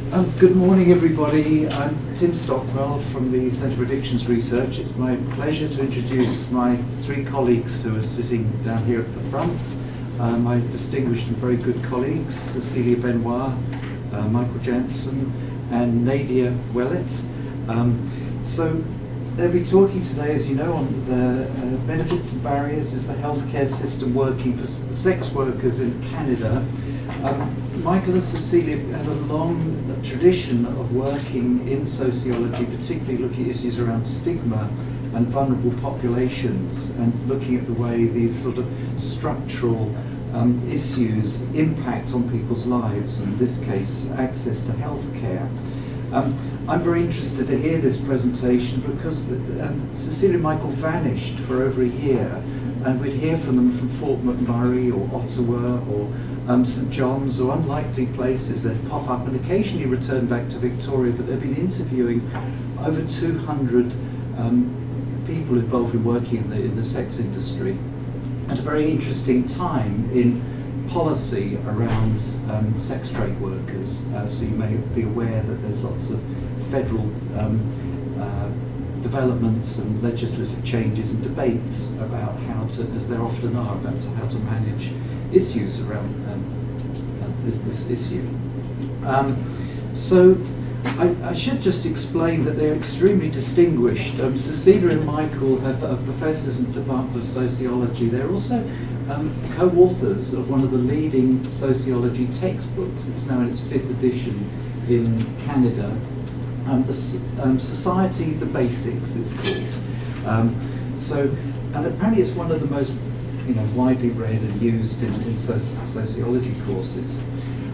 Good morning, everybody. I'm Tim Stockwell from the Centre for Addictions Research. It's my pleasure to introduce my three colleagues who are sitting down here at the front. My distinguished and very good colleagues, Cecilia Benoit, Michael Jensen, and Nadia Willett. So they'll be talking today, as you know, on the benefits and barriers. Is the healthcare system working for sex workers in Canada? Michael and Cecilia have a long tradition of working in sociology, particularly looking at issues around stigma and vulnerable populations, and looking at the way these sort of structural issues impact on people's lives, and in this case, access to healthcare. I'm very interested to hear this presentation because Cecilia and Michael vanished for over a year, and we'd hear from them from Fort McMurray or Ottawa or St John's or unlikely places. They'd pop up and occasionally return back to Victoria, but they've been interviewing over 200 people involved in working in the sex industry at a very interesting time in policy around sex trade workers. So you may be aware that there's lots of federal developments and legislative changes and debates about how to, as there often are, about how to manage issues around this issue. So I should just explain that they're extremely distinguished. Cecilia and Michael are professors in the Department of Sociology. They're also co-authors of one of the leading sociology textbooks. It's now in its 5th edition in Canada. The Society, the Basics, it's called. And apparently it's one of the most widely read and used in sociology courses.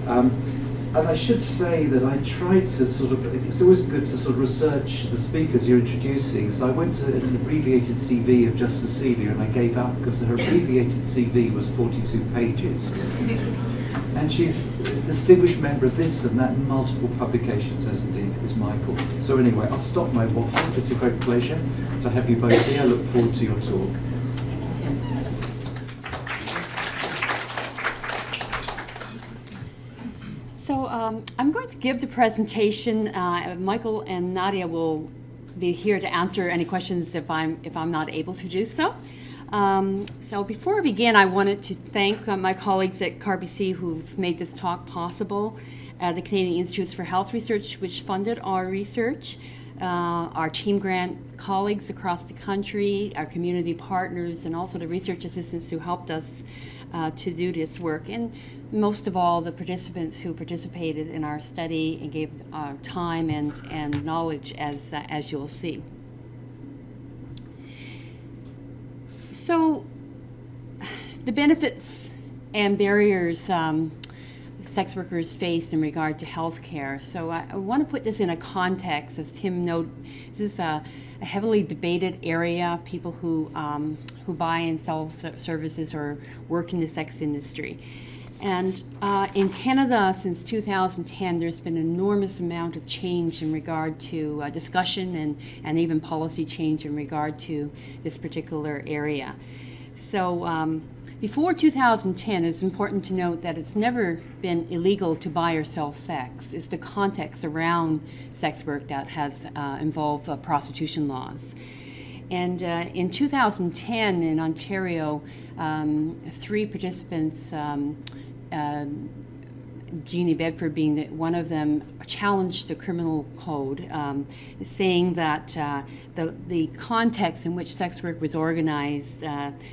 And I should say that I tried to it's always good to sort of research the speakers you're introducing. So I went to an abbreviated CV of just Cecilia, and I gave up because her abbreviated CV was 42 pages. And she's a distinguished member of this and that and multiple publications, as indeed is Michael. So anyway, I'll stop my waffle. It's a great pleasure to have you both here. I look forward to your talk. So I'm going to give the presentation. Michael and Nadia will be here to answer any questions if I'm not able to do so. So before I begin, I wanted to thank my colleagues at CARBC who've made this talk possible. The Canadian Institutes for Health Research, which funded our research, our team grant colleagues across the country, our community partners, and also the research assistants who helped us to do this work, and most of all the participants who participated in our study and gave time and knowledge, as you'll see. So the benefits and barriers sex workers face in regard to health care. So I want to put this in a context. As Tim noted, this is a heavily debated area, people who buy and sell services or work in the sex industry. And in Canada, since 2010, there's been an enormous amount of change in regard to discussion and even policy change in regard to this particular area. So before 2010, it's important to note that it's never been illegal to buy or sell sex. It's the context around sex work that has involved prostitution laws. And in 2010 in Ontario, 3 participants, Jeannie Bedford being one of them, challenged the criminal code, saying that the context in which sex work was organized,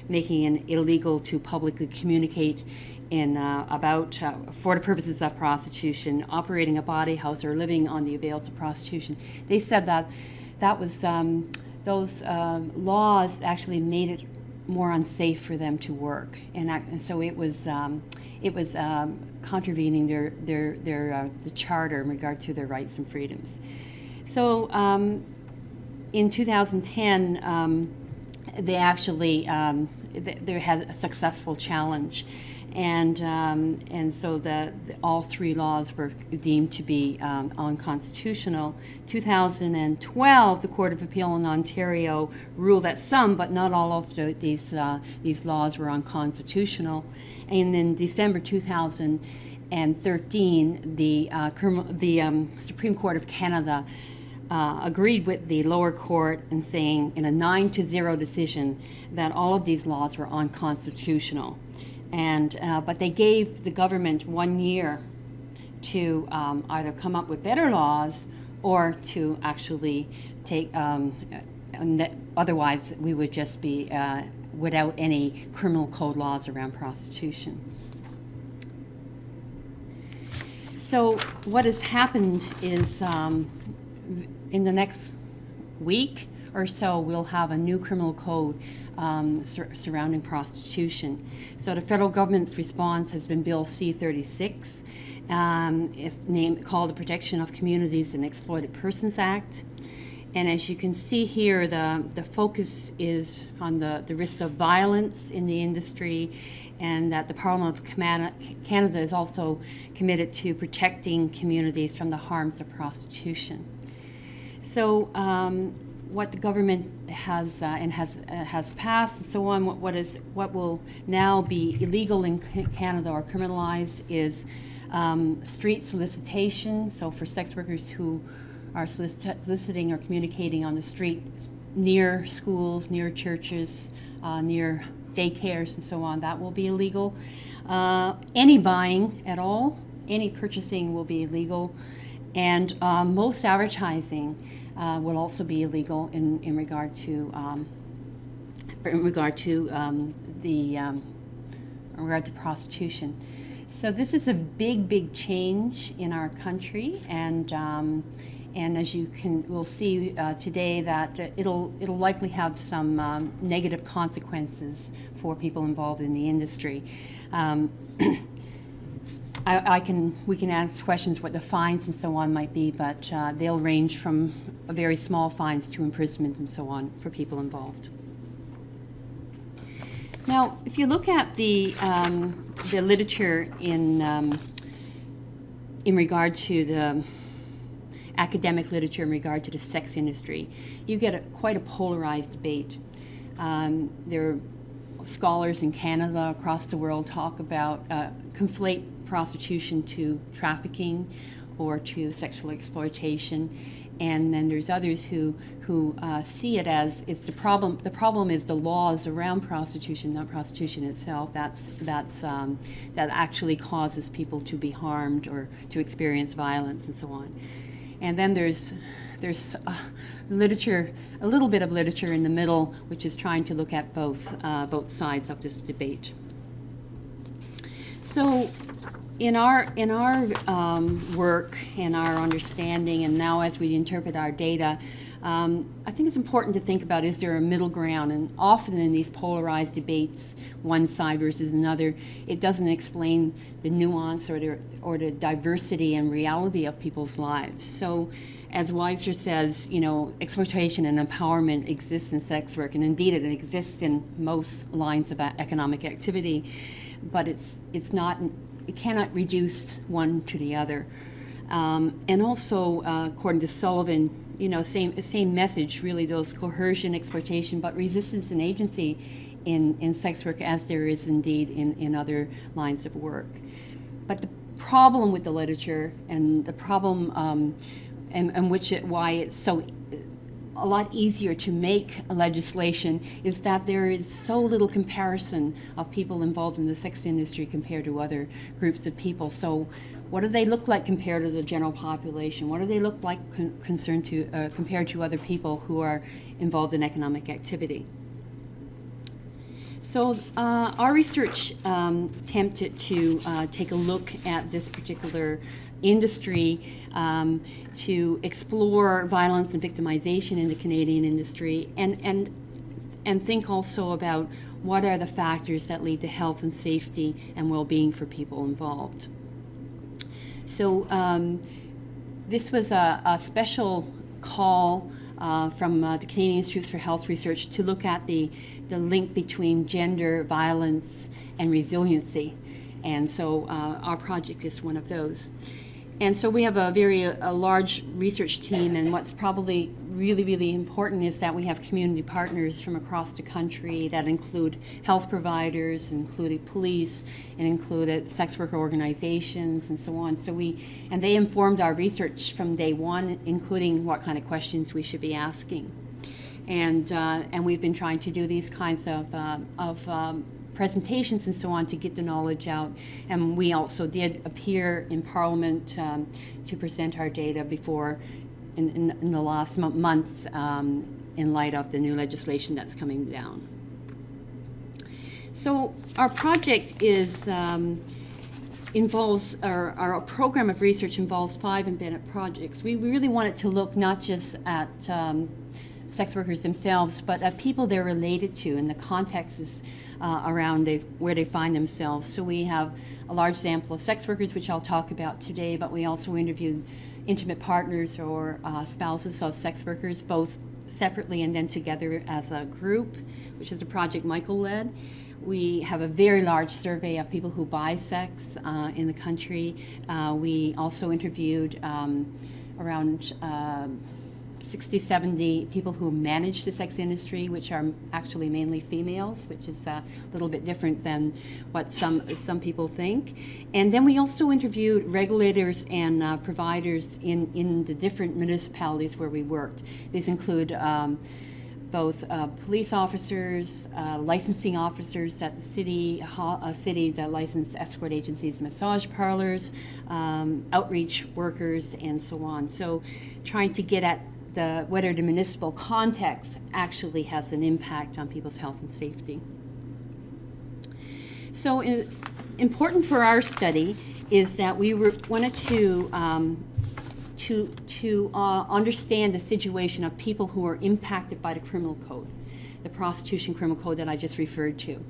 making it illegal to publicly communicate for the purposes of prostitution, operating a body house, or living on the avails of prostitution. They said that was those laws actually made it more unsafe for them to work, and so it was contravening the charter in regard to their rights and freedoms. So in 2010, they actually they had a successful challenge, and so all 3 laws were deemed to be unconstitutional. 2012, the Court of Appeal in Ontario ruled that some, but not all of these laws were unconstitutional. And in December 2013, the Supreme Court of Canada agreed with the lower court in saying in a 9-0 decision that all of these laws were unconstitutional. And but they gave the government 1 year to either come up with better laws or to actually take, otherwise we would just be without any criminal code laws around prostitution. So what has happened is in the next week or so, we'll have a new criminal code surrounding prostitution. So the federal government's response has been Bill C-36. It's called the Protection of Communities and Exploited Persons Act. And as you can see here, the focus is on the risk of violence in the industry, and that the Parliament of Canada is also committed to protecting communities from the harms of prostitution. So what the government has passed and so on, what will now be illegal in Canada or criminalized is street solicitation. So for sex workers who are soliciting or communicating on the street near schools, near churches, near daycares and so on, that will be illegal. Any buying at all, any purchasing will be illegal, and most advertising will also be illegal in regard to prostitution. So this is a big change in our country, and as we'll see today that it'll likely have some negative consequences for people involved in the industry. We can ask questions what the fines and so on might be, but they'll range from very small fines to imprisonment and so on for people involved. Now, if you look at the literature in regard to the academic literature in regard to the sex industry, you get quite a polarized debate. There are scholars in Canada, across the world, conflate prostitution to trafficking or to sexual exploitation, and then there's others who see it as it's the problem. The problem is the laws around prostitution, not prostitution itself. That actually causes people to be harmed or to experience violence and so on. And then there's literature, a little bit of literature in the middle, which is trying to look at both sides of this debate. So, in our work and our understanding, and now as we interpret our data, I think it's important to think about, is there a middle ground? And often in these polarized debates, one side versus another, it doesn't explain the nuance or the diversity and reality of people's lives. So, as Weiser says, exploitation and empowerment exists in sex work, and indeed it exists in most lines of economic activity, but it cannot reduce one to the other. And also, according to Sullivan, same message, really, those coercion, exploitation, but resistance and agency in sex work as there is indeed in other lines of work. But the problem with the literature and the problem why it's so a lot easier to make legislation is that there is so little comparison of people involved in the sex industry compared to other groups of people. So what do they look like compared to the general population? What do they look like compared to other people who are involved in economic activity? So our research attempted to take a look at this particular industry to explore violence and victimization in the Canadian industry, and think also about what are the factors that lead to health and safety and well-being for people involved. So this was a special call from the Canadian Institutes for Health Research to look at the link between gender, violence, and resiliency. And so our project is one of those. And so we have a large research team, and what's probably really, really important is that we have community partners from across the country that include health providers, included police, and included sex worker organizations, and so on. And they informed our research from day one, including what kind of questions we should be asking. And we've been trying to do these kinds of presentations and so on to get the knowledge out. And we also did appear in Parliament to present our data before in the last months in light of the new legislation that's coming down. So our project involves, our program of research involves 5 embedded projects. We really wanted to look not just at sex workers themselves, but at people they're related to and the contexts around where they find themselves. So we have a large sample of sex workers, which I'll talk about today, but we also interviewed intimate partners or spouses of sex workers, both separately and then together as a group, which is a project Michael led. We have a very large survey of people who buy sex in the country. We also interviewed around 60, 70 people who manage the sex industry, which are actually mainly females, which is a little bit different than what some people think. And then we also interviewed regulators and providers in the different municipalities where we worked. These include both police officers, licensing officers at the city that license escort agencies, massage parlors, outreach workers, and so on. So trying to get at whether the municipal context actually has an impact on people's health and safety. So important for our study is that we wanted to understand the situation of people who are impacted by the criminal code, the prostitution criminal code that I just referred to.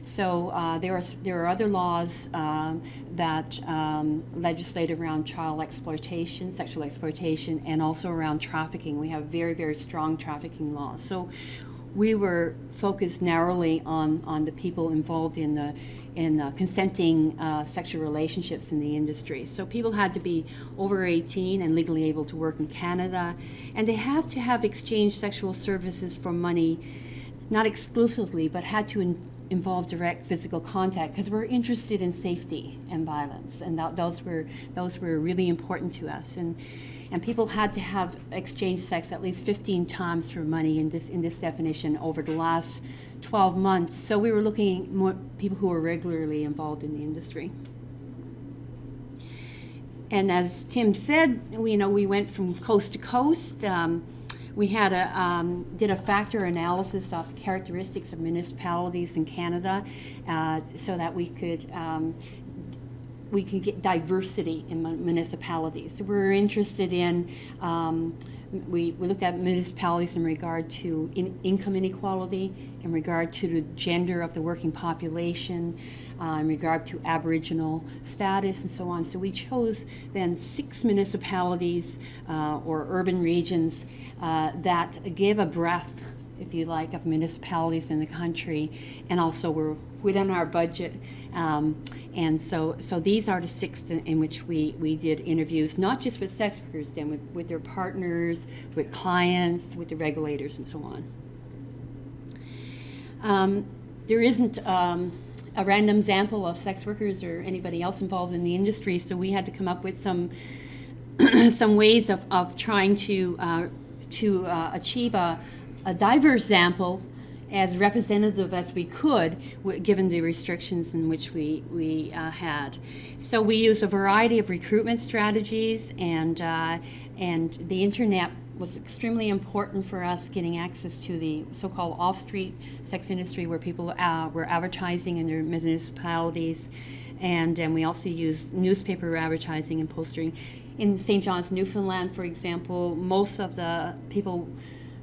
So there are other laws that legislate around child exploitation, sexual exploitation, and also around trafficking. We have very, very strong trafficking laws. So we were focused narrowly on the people involved in consenting sexual relationships in the industry. So people had to be over 18 and legally able to work in Canada, and they have to have exchanged sexual services for money, not exclusively, but had to involve direct physical contact, because we're interested in safety and violence, and those were really important to us. And people had to have exchanged sex at least 15 times for money in this definition over the last 12 months. So we were looking at more people who were regularly involved in the industry. And as Tim said, we went from coast to coast. We had did a factor analysis of the characteristics of municipalities in Canada, so that we could get diversity in municipalities. So we're interested in, we looked at municipalities in regard to income inequality, in regard to the gender of the working population, in regard to Aboriginal status, and so on. So we chose then 6 municipalities or urban regions that gave a breadth, if you like, of municipalities in the country, and also were within our budget. And so these are the 6 in which we did interviews, not just with sex workers, then with their partners, with clients, with the regulators, and so on. There isn't a random sample of sex workers or anybody else involved in the industry, so we had to come up with some ways of trying to achieve a diverse sample as representative as we could, given the restrictions in which we had. So we used a variety of recruitment strategies, and the internet was extremely important for us, getting access to the so-called off-street sex industry where people were advertising in their municipalities. And we also used newspaper advertising and postering. In St. John's, Newfoundland, for example, most of the people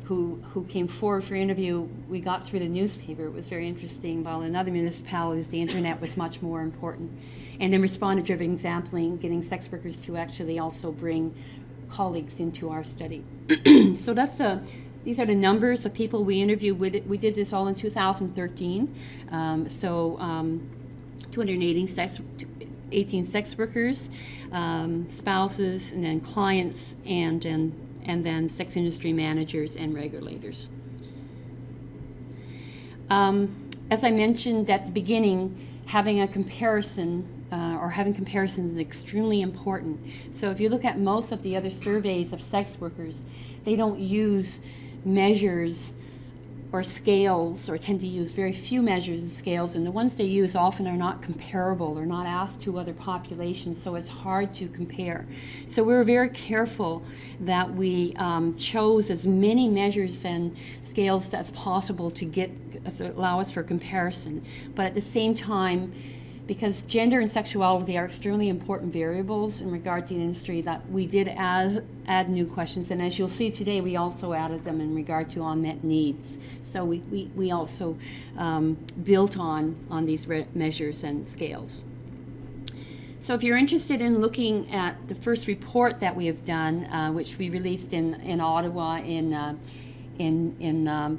who came forward for interview, we got through the newspaper. It was very interesting. While in other municipalities, the internet was much more important. And then responder-driven sampling, getting sex workers to actually also bring colleagues into our study. So these are the numbers of people we interviewed. We did this all in 2013. 280 18 sex workers, spouses, and then clients, and then sex industry managers and regulators. As I mentioned at the beginning, having a comparison or having comparisons is extremely important. So if you look at most of the other surveys of sex workers, they don't use measures or scales, or tend to use very few measures and scales, and the ones they use often are not comparable or not asked to other populations, so it's hard to compare. So we were very careful that we chose as many measures and scales as possible to allow us for comparison. But at the same time, because gender and sexuality are extremely important variables in regard to the industry, that we did add new questions. And as you'll see today, we also added them in regard to unmet needs. So we also built on these measures and scales. So if you're interested in looking at the first report that we have done, which we released in Ottawa in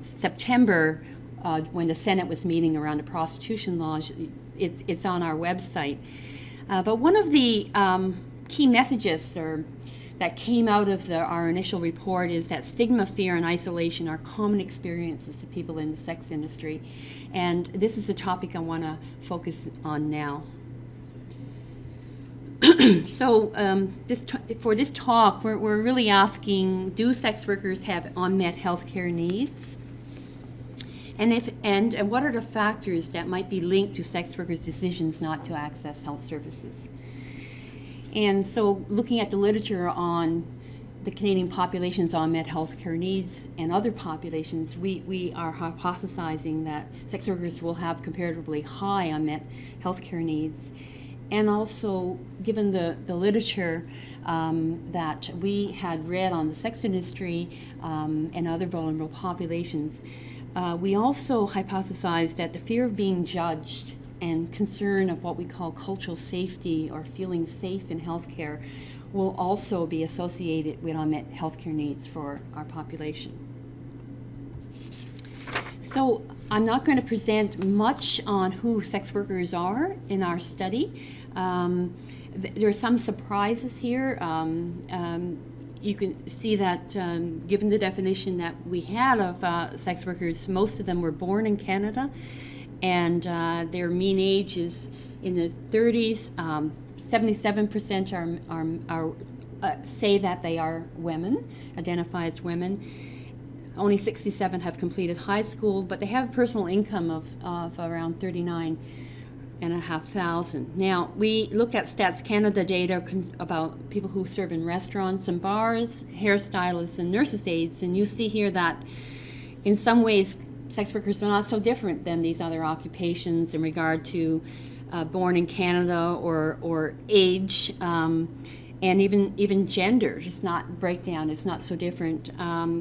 September, when the Senate was meeting around the prostitution laws, it's on our website. But one of the key messages that came out of our initial report is that stigma, fear, and isolation are common experiences of people in the sex industry. And this is the topic I want to focus on now. So for this talk, we're really asking, do sex workers have unmet healthcare needs? And what are the factors that might be linked to sex workers' decisions not to access health services? And so looking at the literature on the Canadian population's unmet healthcare needs and other populations, we are hypothesizing that sex workers will have comparatively high unmet healthcare needs. And also, given the literature that we had read on the sex industry and other vulnerable populations, we also hypothesized that the fear of being judged and concern of what we call cultural safety or feeling safe in healthcare will also be associated with unmet healthcare needs for our population. So I'm not going to present much on who sex workers are in our study. There are some surprises here. You can see that given the definition that we had of sex workers, most of them were born in Canada, and their mean age is in the 30s. 77% are say that they are women, identify as women. Only 67 have completed high school, but they have a personal income of around $39,500. Now, we looked at Stats Canada data about people who serve in restaurants and bars, hairstylists, and nurses' aides, and you see here that in some ways sex workers are not so different than these other occupations in regard to born in Canada or age, and even gender. It's not breakdown. It's not so different.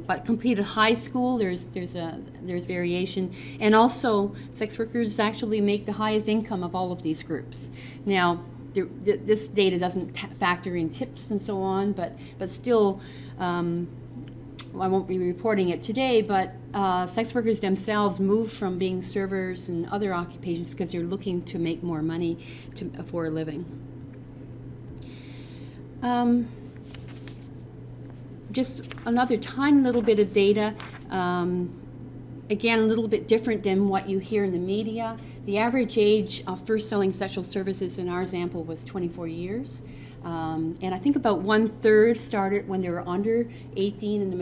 But completed high school, there's variation, and also sex workers actually make the highest income of all of these groups. Now, this data doesn't factor in tips and so on, but still. I won't be reporting it today, but sex workers themselves move from being servers and other occupations because they're looking to make more money for a living. Just another tiny little bit of data. Again, a little bit different than what you hear in the media. The average age of first selling sexual services in our example was 24 years. And I think about 1/3 started when they were under 18, and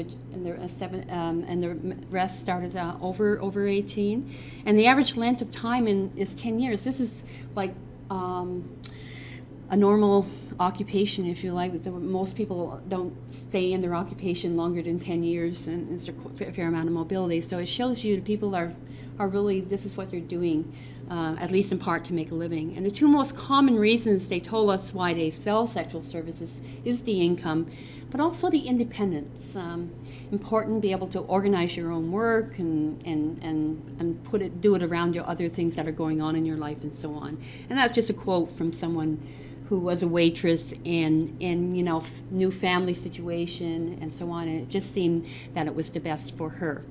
the rest started over 18. And the average length of time is 10 years. This is like a normal occupation, if you like. Most people don't stay in their occupation longer than 10 years, and there's a fair amount of mobility. So it shows you that people are really, this is what they're doing. At least in part to make a living. And the two most common reasons they told us why they sell sexual services is the income, but also the independence. Important to be able to organize your own work and do it around your other things that are going on in your life and so on. And that's just a quote from someone who was a waitress and new family situation and so on. And it just seemed that it was the best for her.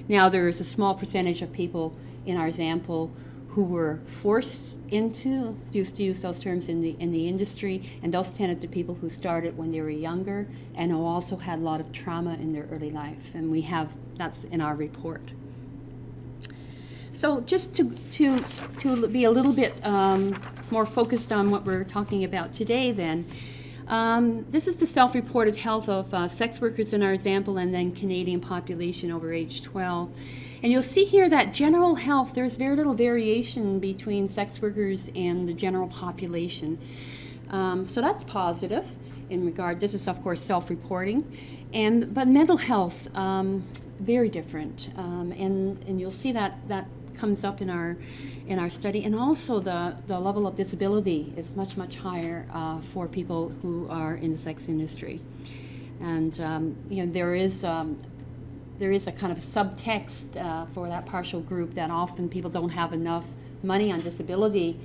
Now there is a small percentage of people in our example who were forced into, used to use those terms in the industry, and those tended to people who started when they were younger and who also had a lot of trauma in their early life, and that's in our report. So just to be a little bit more focused on what we're talking about today then, this is the self-reported health of sex workers in our example, and then Canadian population over age 12. And you'll see here that general health, there's very little variation between sex workers and the general population. So that's positive in regard, this is of course self-reporting, but mental health, very different. And you'll see that comes up in our study, and also the level of disability is much higher for people who are in the sex industry. And there is a kind of subtext for that partial group that often people don't have enough money on disability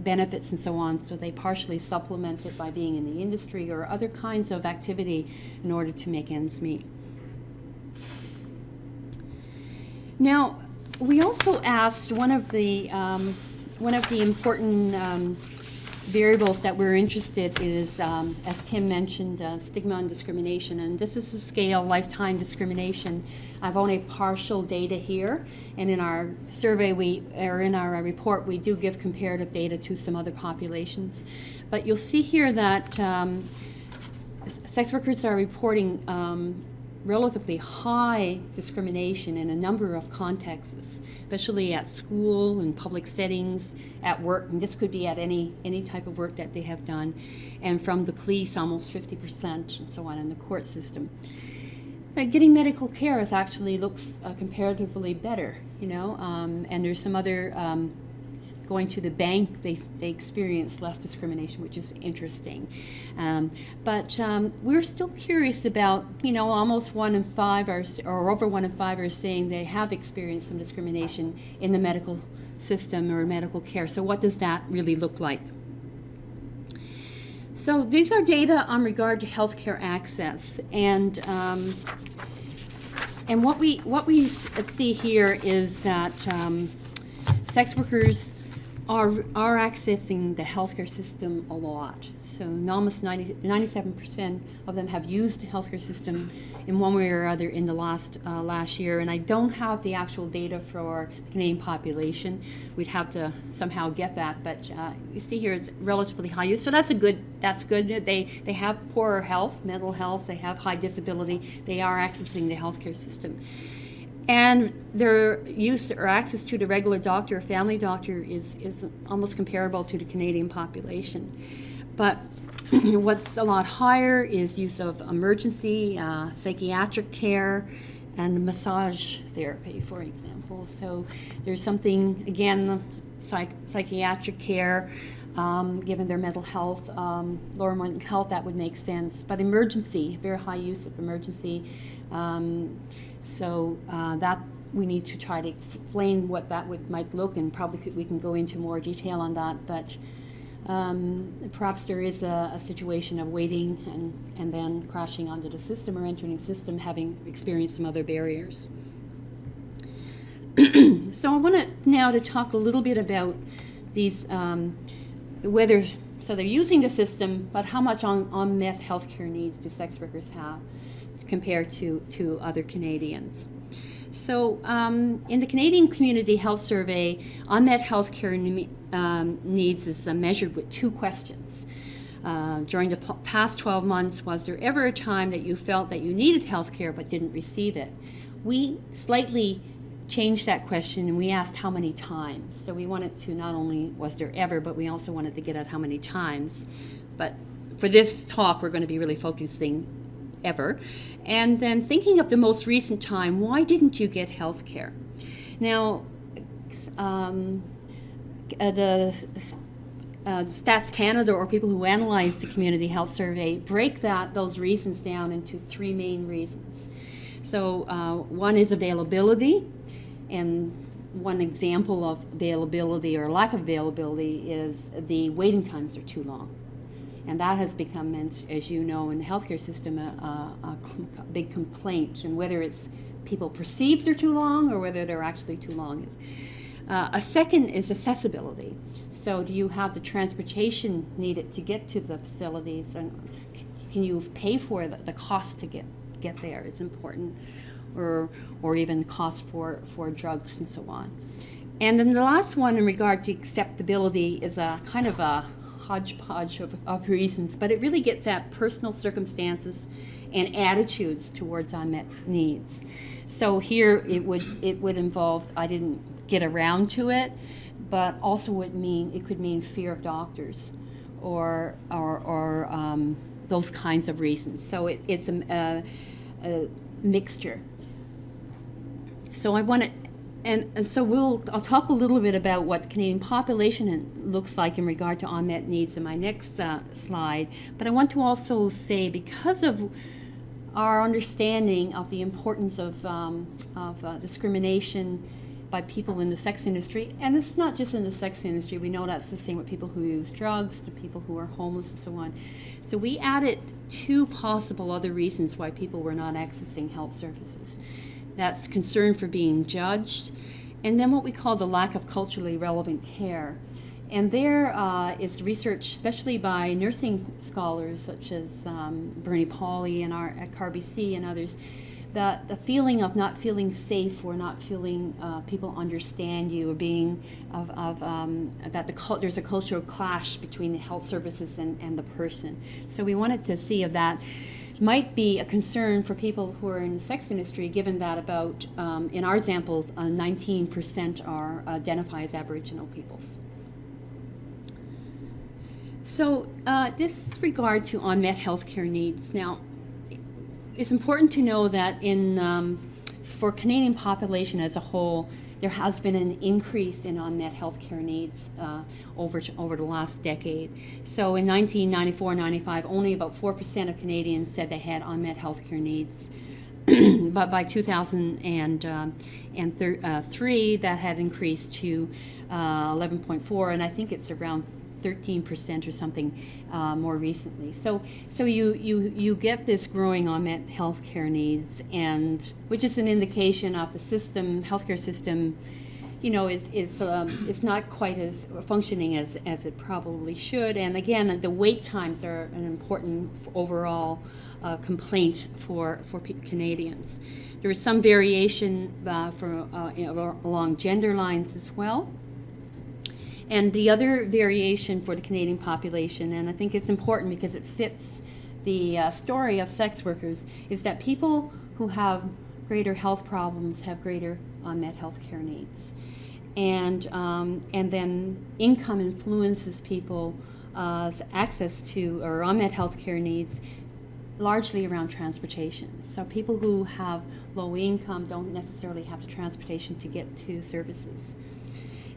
benefits and so on, so they partially supplement it by being in the industry or other kinds of activity in order to make ends meet. Now, we also asked one of the important variables that we're interested in is, as Tim mentioned, stigma and discrimination, and this is a scale, lifetime discrimination. I've only partial data here, and in our survey in our report we do give comparative data to some other populations. But you'll see here that sex workers are reporting relatively high discrimination in a number of contexts, especially at school and public settings, at work, and this could be at any type of work that they have done, and from the police almost 50% and so on in the court system. Getting medical care actually looks comparatively better, and there's some other going to the bank, they experience less discrimination, which is interesting. But we're still curious about, almost 1 in 5 or over 1 in 5 are saying they have experienced some discrimination in the medical system or medical care. So what does that really look like? So these are data on regard to healthcare access, and what we see here is that sex workers are accessing the healthcare system a lot. So almost 97% of them have used the healthcare system in one way or other in the last year. And I don't have the actual data for the Canadian population. We'd have to somehow get that, but you see here it's relatively high use. So that's good. They have poorer health, mental health. They have high disability. They are accessing the healthcare system. And their use or access to the regular doctor or family doctor is almost comparable to the Canadian population. But what's a lot higher is use of emergency, psychiatric care, and massage therapy, for example. So there's something, again, psychiatric care, given their mental health, lower mental health, that would make sense. But emergency, very high use of emergency. So that we need to try to explain what that might look, and probably we can go into more detail on that. But perhaps there is a situation of waiting and then crashing onto the system or entering the system, having experienced some other barriers. So I want now to talk a little bit about these so they're using the system, but how much unmet healthcare needs do sex workers have compared to other Canadians. So in the Canadian Community Health Survey, unmet healthcare needs is measured with 2 questions. During the past 12 months, was there ever a time that you felt that you needed healthcare but didn't receive it? We slightly changed that question and we asked how many times. So we wanted to not only was there ever, but we also wanted to get at how many times. But for this talk, we're going to be really focusing ever. And then thinking of the most recent time, why didn't you get health care? Now, the Stats Canada, or people who analyze the Community Health Survey, break those reasons down into 3 main reasons. So one is availability, and one example of availability or lack of availability is the waiting times are too long. And that has become, as you know, in the healthcare system, a big complaint. And whether it's people perceive they're too long or whether they're actually too long. A second is accessibility. So do you have the transportation needed to get to the facilities, and can you pay for the cost to get there is important, or even cost for drugs and so on. And then the last one in regard to acceptability is a kind of a hodgepodge of reasons, but it really gets at personal circumstances and attitudes towards unmet needs. So here it would involve, I didn't get around to it, but also it could mean fear of doctors or those kinds of reasons. So it's a mixture. So I want to, and so I'll talk a little bit about what the Canadian population looks like in regard to unmet needs in my next slide. But I want to also say, because of our understanding of the importance of discrimination by people in the sex industry, and this is not just in the sex industry, we know that's the same with people who use drugs, to people who are homeless and so on. So we added 2 possible other reasons why people were not accessing health services. That's concern for being judged, and then what we call the lack of culturally relevant care. And there is research, especially by nursing scholars such as Bernie Pauley and at CARBC and others, that the feeling of not feeling safe or not feeling people understand you, or being there's a cultural clash between the health services and the person. So we wanted to see if that might be a concern for people who are in the sex industry, given that about, in our example, 19% are identify as Aboriginal peoples. So this regard to unmet healthcare needs. Now, it's important to know that for Canadian population as a whole, there has been an increase in unmet healthcare needs over the last decade. So in 1994-95, only about 4% of Canadians said they had unmet healthcare needs. But by 2003, that had increased to 11.4, and I think it's around 13% or something more recently. So you get this growing unmet healthcare needs, and which is an indication of the healthcare system, is not quite as functioning as it probably should. And again, the wait times are an important overall complaint for Canadians. There is some variation along gender lines as well. And the other variation for the Canadian population, and I think it's important because it fits the story of sex workers, is that people who have greater health problems have greater unmet health care needs. And then income influences people's access to or unmet health care needs largely around transportation. So people who have low income don't necessarily have the transportation to get to services.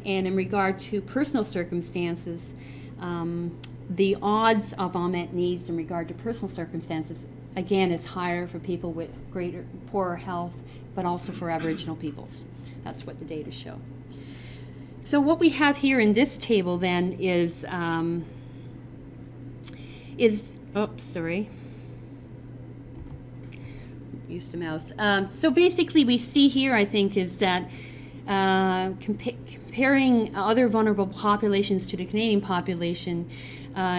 And in regard to personal circumstances, the odds of unmet needs in regard to personal circumstances, again, is higher for people with poorer health, but also for Aboriginal peoples. That's what the data show. So what we have here in this table then is used a mouse. So basically we see here, I think, is that comparing other vulnerable populations to the Canadian population,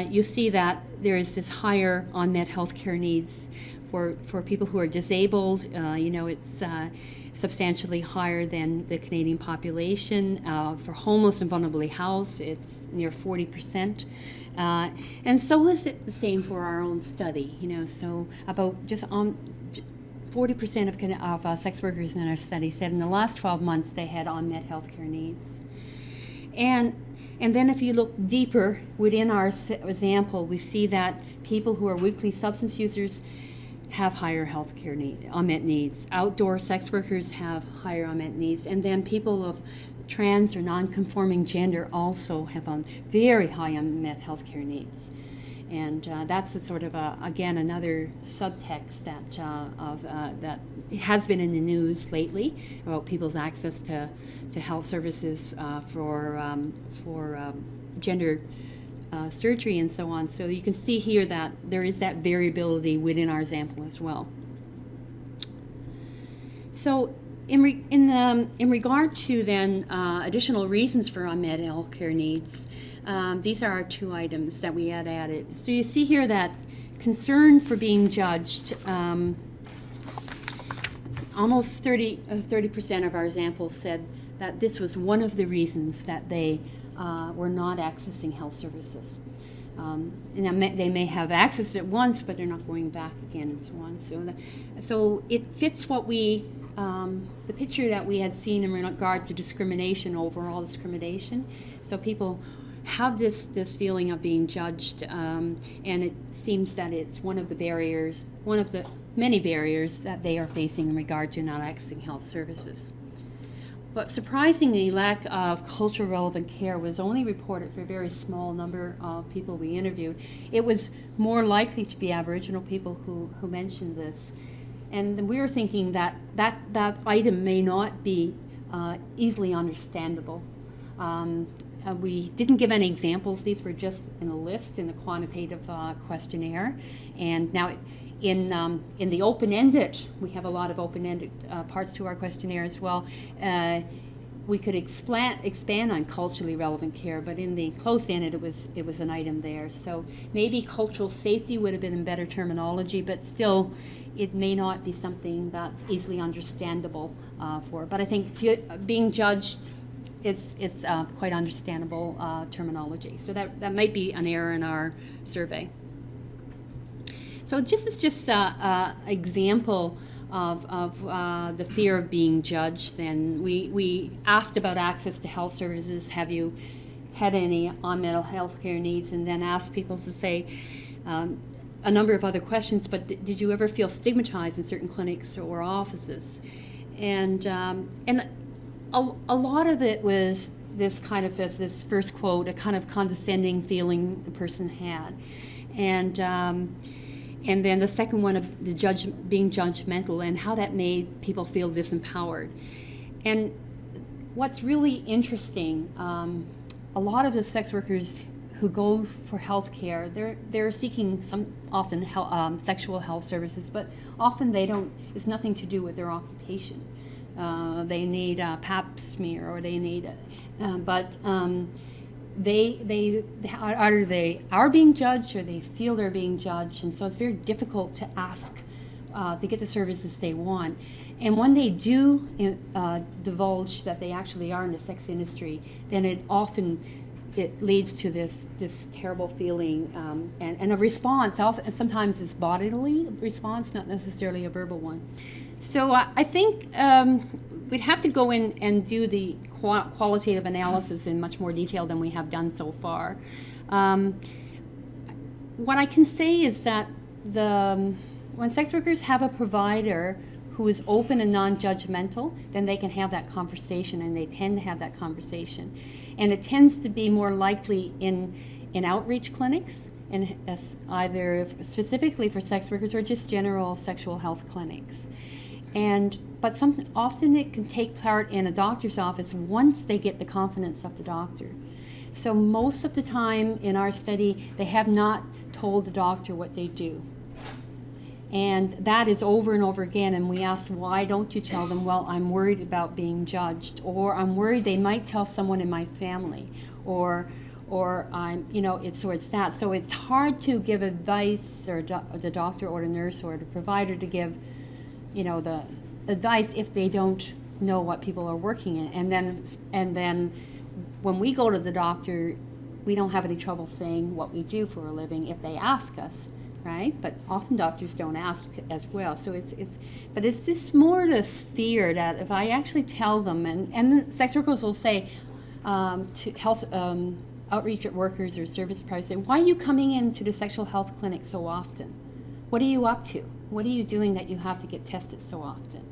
you see that there is this higher unmet healthcare needs for people who are disabled. It's substantially higher than the Canadian population. For homeless and vulnerably housed, it's near 40%. And so is it the same for our own study. So about just 40% of sex workers in our study said in the last 12 months they had unmet healthcare needs. And then if you look deeper within our example, we see that people who are weekly substance users have higher healthcare unmet needs. Outdoor sex workers have higher unmet needs. And then people of trans or non-conforming gender also have very high unmet healthcare needs. And that's sort of again another subtext that has been in the news lately about people's access to health services for gender surgery and so on. So you can see here that there is that variability within our example as well. So in regard to then additional reasons for unmet healthcare needs, these are our 2 items that we had added. So you see here that concern for being judged, almost 30% of our samples said that this was one of the reasons that they were not accessing health services. And they may have accessed it once, but they're not going back again, and so on. So it fits what we, the picture that we had seen in regard to discrimination, overall discrimination. So people have this feeling of being judged, and it seems that it's one of the barriers, one of the many barriers that they are facing in regard to not accessing health services. But surprisingly, lack of cultural relevant care was only reported for a very small number of people we interviewed. It was more likely to be Aboriginal people who mentioned this. And we were thinking that item may not be easily understandable. We didn't give any examples. These were just in a list in the quantitative questionnaire. And now in the open-ended, we have a lot of open-ended parts to our questionnaire as well. We could expand on culturally relevant care, but in the closed-ended, it was an item there. So maybe cultural safety would have been a better terminology, but still, it may not be something that's easily understandable for. But I think being judged, it's quite understandable terminology. So that might be an error in our survey. So this is just an example of the fear of being judged. And we asked about access to health services. Have you had any unmet health care needs? And then asked people to say a number of other questions, but did you ever feel stigmatized in certain clinics or offices? And a lot of it was this kind of, as this first quote, a kind of condescending feeling the person had. And then the second one of the being judgmental and how that made people feel disempowered. And what's really interesting, a lot of the sex workers who go for health care, they're seeking often sexual health services, but often it's nothing to do with their occupation. They need a pap smear, or they need they either they are being judged or they feel they're being judged, and so it's very difficult to ask to get the services they want. And when they do divulge that they actually are in the sex industry, then it leads to this terrible feeling and a response. Sometimes it's bodily response, not necessarily a verbal one. So I think we'd have to go in and do the qualitative analysis in much more detail than we have done so far. What I can say is that when sex workers have a provider who is open and non-judgmental, then they can have that conversation, and they tend to have that conversation. And it tends to be more likely in outreach clinics, and either specifically for sex workers or just general sexual health clinics. But often it can take part in a doctor's office once they get the confidence of the doctor. So most of the time in our study, they have not told the doctor what they do. And that is over and over again, and we ask, why don't you tell them? Well, I'm worried about being judged, or I'm worried they might tell someone in my family, or I'm, it's that. So it's hard to give advice, or the doctor or the nurse or the provider to give, the advice if they don't know what people are working in. And then when we go to the doctor, we don't have any trouble saying what we do for a living if they ask us, right? But often doctors don't ask as well. So it's this more this fear that if I actually tell them, and the sex workers will say to health outreach workers or service providers, say, why are you coming into the sexual health clinic so often? What are you up to? What are you doing that you have to get tested so often?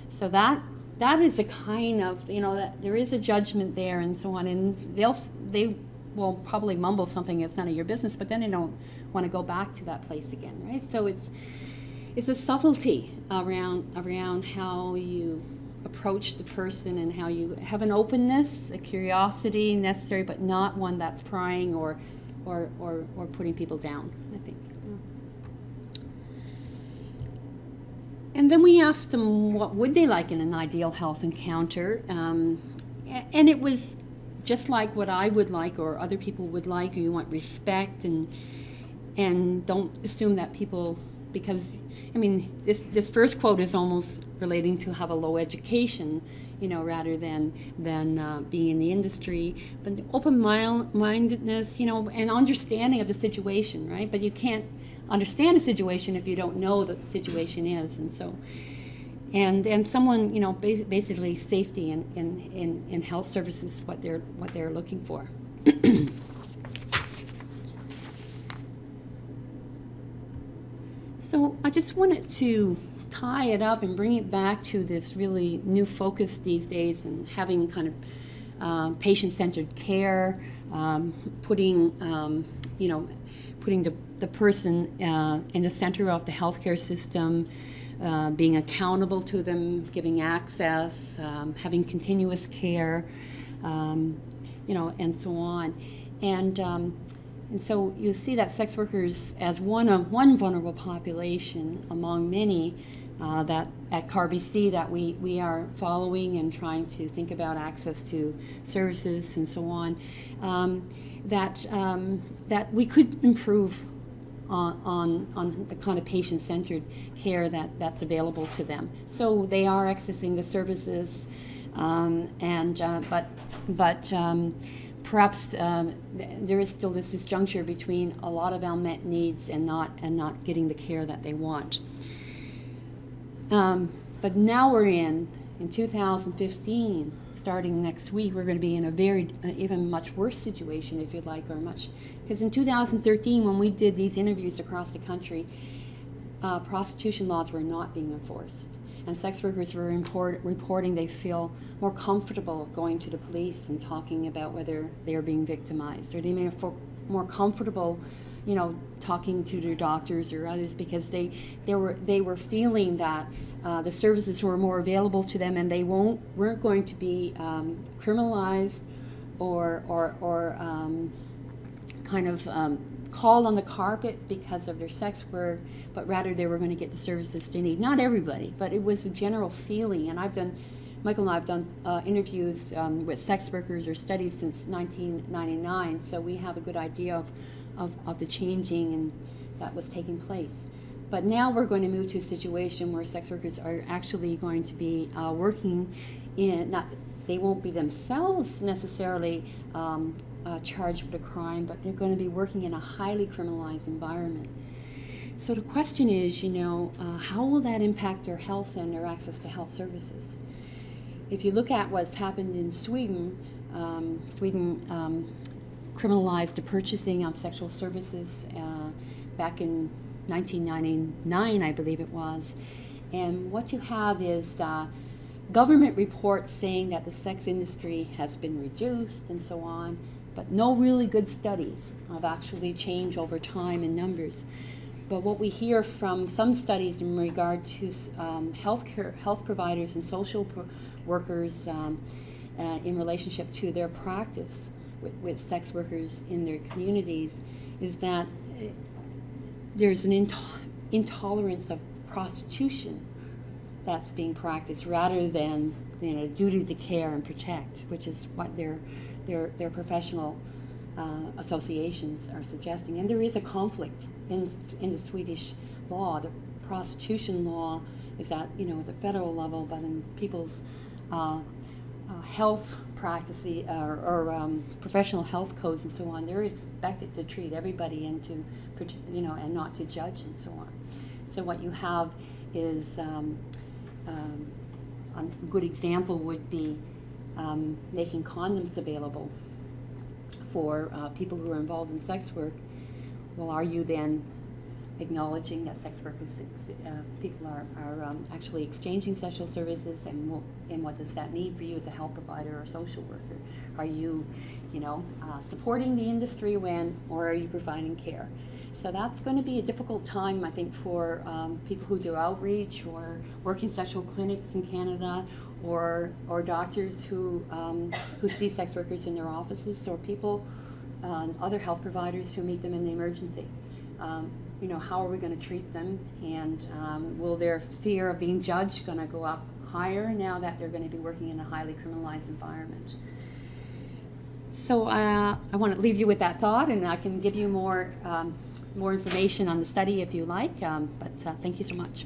So that is a kind of, that there is a judgment there and so on, and they will probably mumble something that's none of your business, but then they don't want to go back to that place again, right? So it's a subtlety around how you approach the person and how you have an openness, a curiosity necessary, but not one that's prying or putting people down, I think. And then we asked them what would they like in an ideal health encounter, and it was just like what I would like or other people would like. You want respect, and don't assume that people, because I mean this first quote is almost relating to have a low education, rather than being in the industry, but open-mindedness, and understanding of the situation, right? But you can't understand a situation if you don't know what the situation is, and so, and someone, basically safety in health services, what they're looking for. So I just wanted to tie it up and bring it back to this really new focus these days, and having kind of patient-centered care, putting the person in the center of the healthcare system, being accountable to them, giving access, having continuous care, and so on. And so you see that sex workers as one vulnerable population among many that at CARBC that we are following and trying to think about access to services and so on, that we could improve on the kind of patient-centered care that's available to them. So they are accessing the services, but perhaps there is still this disjuncture between a lot of unmet needs and not getting the care that they want. But now we're in 2015. Starting next week, we're going to be in a very even much worse situation, if you'd like, because in 2013, when we did these interviews across the country, prostitution laws were not being enforced, and sex workers were reporting they feel more comfortable going to the police and talking about whether they are being victimized, or they may feel more comfortable, talking to their doctors or others, because they were feeling that the services were more available to them, and they weren't going to be criminalized or kind of called on the carpet because of their sex work, but rather they were going to get the services they need. Not everybody, but it was a general feeling. And Michael and I have done interviews with sex workers or studies since 1999, so we have a good idea of the changing and that was taking place. But now we're going to move to a situation where sex workers are actually going to be working in, they won't be themselves necessarily charged with a crime, but they're going to be working in a highly criminalized environment. So the question is, how will that impact their health and their access to health services? If you look at what's happened in Sweden, criminalized the purchasing of sexual services back in 1999, I believe it was. And what you have is government reports saying that the sex industry has been reduced and so on, but no really good studies of actually change over time in numbers. But what we hear from some studies in regard to health providers and social workers in relationship to their practice with sex workers in their communities is that there's an intolerance of prostitution that's being practiced rather than duty to care and protect, which is what their professional associations are suggesting. And there is a conflict in the Swedish law. The prostitution law is at the federal level, but in people's health practice or professional health codes and so on, they're expected to treat everybody and and not to judge and so on. So what you have is a good example would be making condoms available for people who are involved in sex work. Well, are you then acknowledging that sex workers, people are actually exchanging sexual services, and what does that mean for you as a health provider or social worker? Are you, supporting the industry or are you providing care? So that's going to be a difficult time, I think, for people who do outreach or work in sexual clinics in Canada, or doctors who see sex workers in their offices, or people, other health providers who meet them in the emergency. how are we going to treat them, and will their fear of being judged going to go up higher now that they're going to be working in a highly criminalized environment. So I want to leave you with that thought, and I can give you more information on the study if you like, but thank you so much.